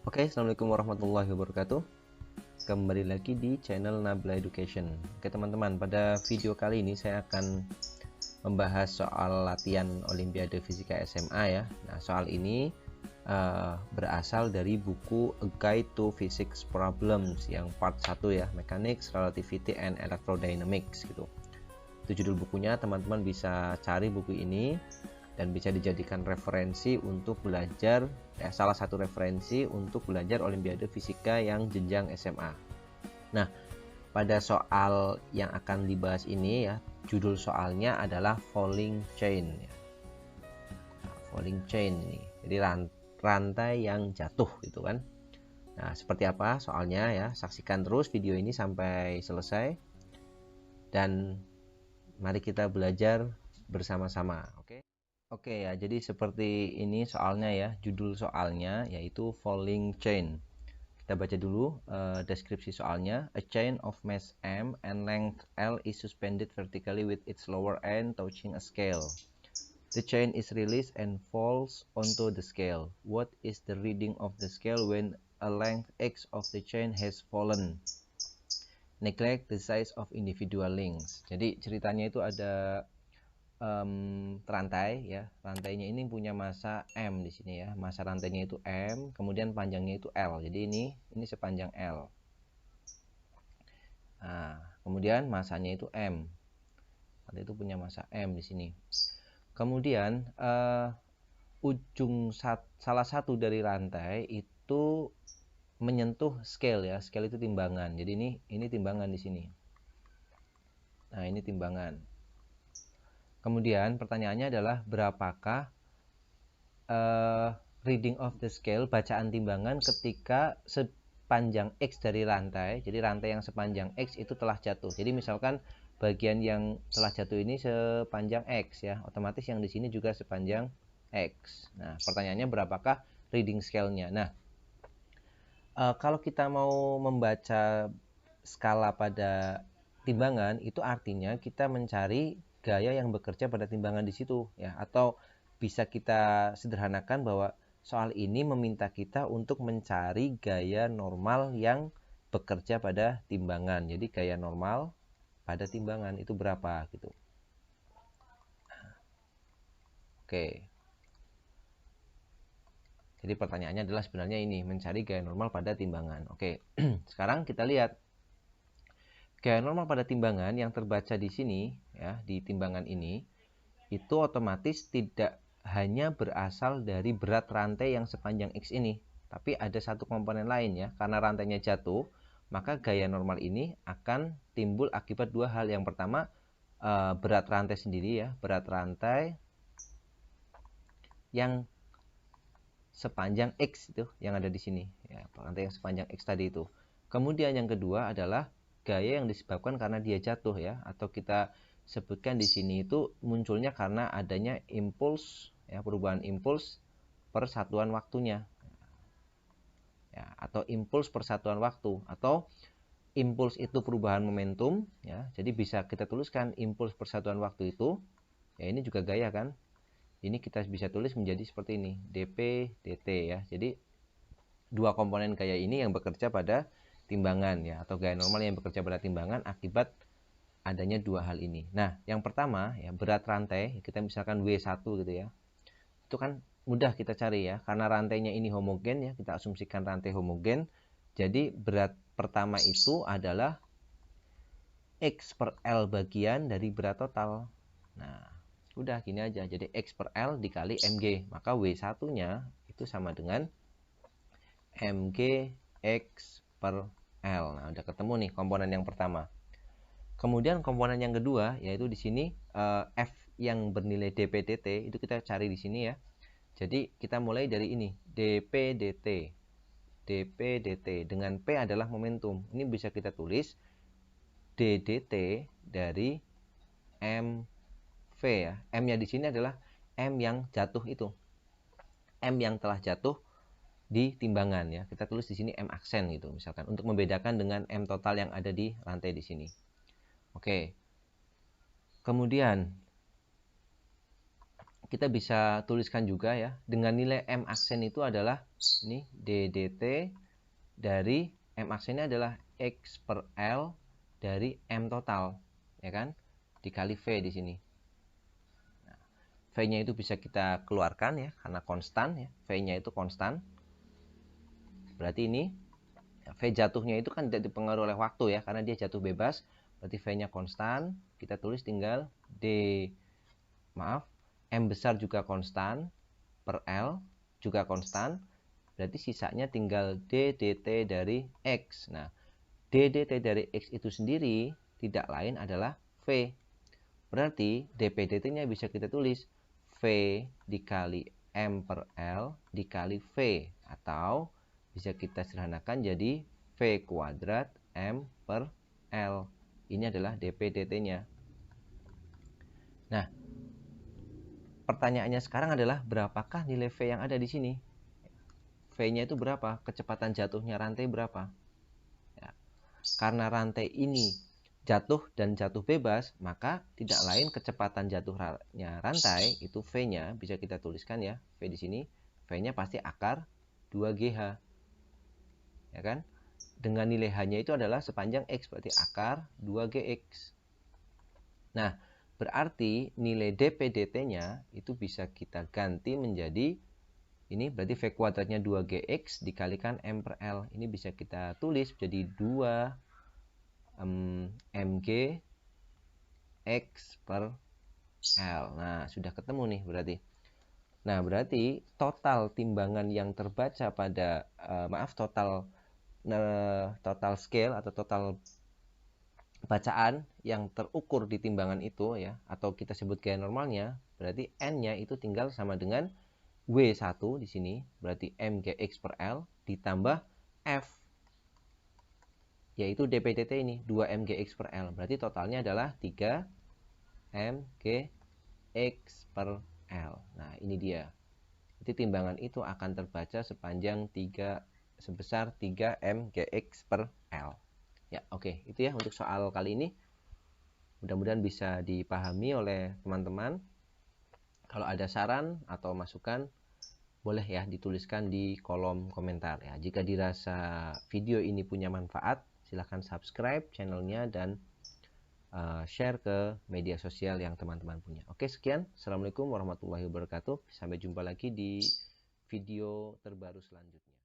Oke, assalamualaikum warahmatullahi wabarakatuh. Kembali lagi di channel Nabla Education. Oke teman-teman, pada video kali ini saya akan membahas soal latihan Olimpiade Fisika SMA ya. Nah, soal ini berasal dari buku A Guide to Physics Problems yang part 1 ya, Mechanics, Relativity, and Electrodynamics gitu. Itu judul bukunya, teman-teman bisa cari buku ini dan bisa dijadikan referensi untuk belajar ya, salah satu referensi untuk belajar Olimpiade Fisika yang jenjang SMA. Nah, pada soal yang akan dibahas ini ya, judul soalnya adalah falling chain ya. Nah, falling chain ini, jadi rantai yang jatuh gitu kan. Nah, seperti apa soalnya ya, saksikan terus video ini sampai selesai dan mari kita belajar bersama-sama, oke? Oke ya, jadi seperti ini soalnya ya, judul soalnya yaitu falling chain. Kita baca dulu deskripsi soalnya. A chain of mass m and length l is suspended vertically with its lower end touching a scale. The chain is released and falls onto the scale. What is the reading of the scale when a length x of the chain has fallen? Neglect the size of individual links. Jadi ceritanya itu ada rantai ya, rantainya ini punya massa m di sini ya, massa rantainya itu m, kemudian panjangnya itu l, jadi ini sepanjang l. Nah, kemudian massanya itu m, rantai itu punya massa m di sini. Kemudian salah satu dari rantai itu menyentuh scale ya, scale itu timbangan, jadi ini timbangan di sini. Nah, ini timbangan. Kemudian pertanyaannya adalah berapakah reading of the scale, bacaan timbangan ketika sepanjang X dari rantai. Jadi rantai yang sepanjang X itu telah jatuh. Jadi misalkan bagian yang telah jatuh ini sepanjang X ya, otomatis yang di sini juga sepanjang X. Nah, pertanyaannya berapakah reading scale-nya? Nah, kalau kita mau membaca skala pada timbangan, itu artinya kita mencari gaya yang bekerja pada timbangan di situ ya, atau bisa kita sederhanakan bahwa soal ini meminta kita untuk mencari gaya normal yang bekerja pada timbangan. Jadi gaya normal pada timbangan itu berapa gitu. Oke. Jadi pertanyaannya adalah sebenarnya ini, mencari gaya normal pada timbangan. Oke. Sekarang kita lihat gaya normal pada timbangan yang terbaca di sini ya, di timbangan ini itu otomatis tidak hanya berasal dari berat rantai yang sepanjang X ini, tapi ada satu komponen lain ya. Karena rantainya jatuh, maka gaya normal ini akan timbul akibat dua hal. Yang pertama, berat rantai sendiri ya, berat rantai yang sepanjang X itu yang ada di sini ya, rantai yang sepanjang X tadi itu. Kemudian yang kedua adalah gaya yang disebabkan karena dia jatuh ya, atau kita sebutkan di sini itu munculnya karena adanya impuls ya, perubahan impuls per satuan waktunya ya, atau impuls per satuan waktu, atau impuls itu perubahan momentum ya. Jadi bisa kita tuliskan impuls per satuan waktu itu ya, ini juga gaya kan. Ini kita bisa tulis menjadi seperti ini, dp dt ya. Jadi dua komponen gaya ini yang bekerja pada timbangan ya, atau gaya normal yang bekerja pada timbangan akibat adanya dua hal ini. Nah, yang pertama ya, berat rantai, kita misalkan W1 gitu ya. Itu kan mudah kita cari ya, karena rantainya ini homogen ya, kita asumsikan rantai homogen. Jadi berat pertama itu adalah X per L bagian dari berat total. Nah, udah gini aja. Jadi X per L dikali mg, maka W1-nya itu sama dengan mg X per L. Nah, udah ketemu nih komponen yang pertama. Kemudian komponen yang kedua yaitu di sini F yang bernilai dp dt itu kita cari di sini ya. Jadi kita mulai dari ini, dp dt. dp dt dengan P adalah momentum. Ini bisa kita tulis ddt dari mv ya. M-nya di sini adalah M yang jatuh itu. M yang telah jatuh di timbangan ya. Kita tulis di sini M aksen gitu misalkan, untuk membedakan dengan M total yang ada di rantai di sini. Oke. Kemudian kita bisa tuliskan juga ya, dengan nilai M aksen itu adalah ini DDT dari M aksennya adalah X per L dari M total, ya kan, dikali V di sini. Nah, V-nya itu bisa kita keluarkan ya, karena konstan ya, V-nya itu konstan. Berarti ini V jatuhnya itu kan tidak dipengaruhi oleh waktu ya, karena dia jatuh bebas. Berarti V-nya konstan. Kita tulis tinggal M besar juga konstan per L juga konstan. Berarti sisanya tinggal D dt dari X. Nah, D dt dari X itu sendiri tidak lain adalah V. Berarti dP dt-nya bisa kita tulis V dikali M per L dikali V. Atau bisa kita sederhanakan jadi V kuadrat M per L. Ini adalah dP dt-nya. Nah, pertanyaannya sekarang adalah berapakah nilai V yang ada di sini? V-nya itu berapa? Kecepatan jatuhnya rantai berapa? Ya. Karena rantai ini jatuh dan jatuh bebas, maka tidak lain kecepatan jatuhnya rantai itu V-nya bisa kita tuliskan ya, V di sini. V-nya pasti akar 2GH. Ya kan? Dengan nilai H-nya itu adalah sepanjang X, berarti akar 2GX. Nah, berarti nilai dP dt-nya itu bisa kita ganti menjadi ini, berarti V kuadratnya 2GX dikalikan M per L. Ini bisa kita tulis jadi 2 mg X per L. Nah, sudah ketemu nih berarti. Nah, berarti total timbangan yang terbaca pada total scale atau total bacaan yang terukur di timbangan itu ya, atau kita sebut gaya normalnya, berarti N-nya itu tinggal sama dengan W1 di sini, berarti mgx per L ditambah F, yaitu dP/dt ini 2 mgx per L. Berarti totalnya adalah 3 mgx per L. Nah, ini dia. Jadi timbangan itu akan terbaca sebesar 3 mgx per L. Ya, oke. Itu ya untuk soal kali ini. Mudah-mudahan bisa dipahami oleh teman-teman. Kalau ada saran atau masukan, boleh ya dituliskan di kolom komentar ya. Jika dirasa video ini punya manfaat, silahkan subscribe channelnya dan share ke media sosial yang teman-teman punya. Oke, sekian. Assalamualaikum warahmatullahi wabarakatuh. Sampai jumpa lagi di video terbaru selanjutnya.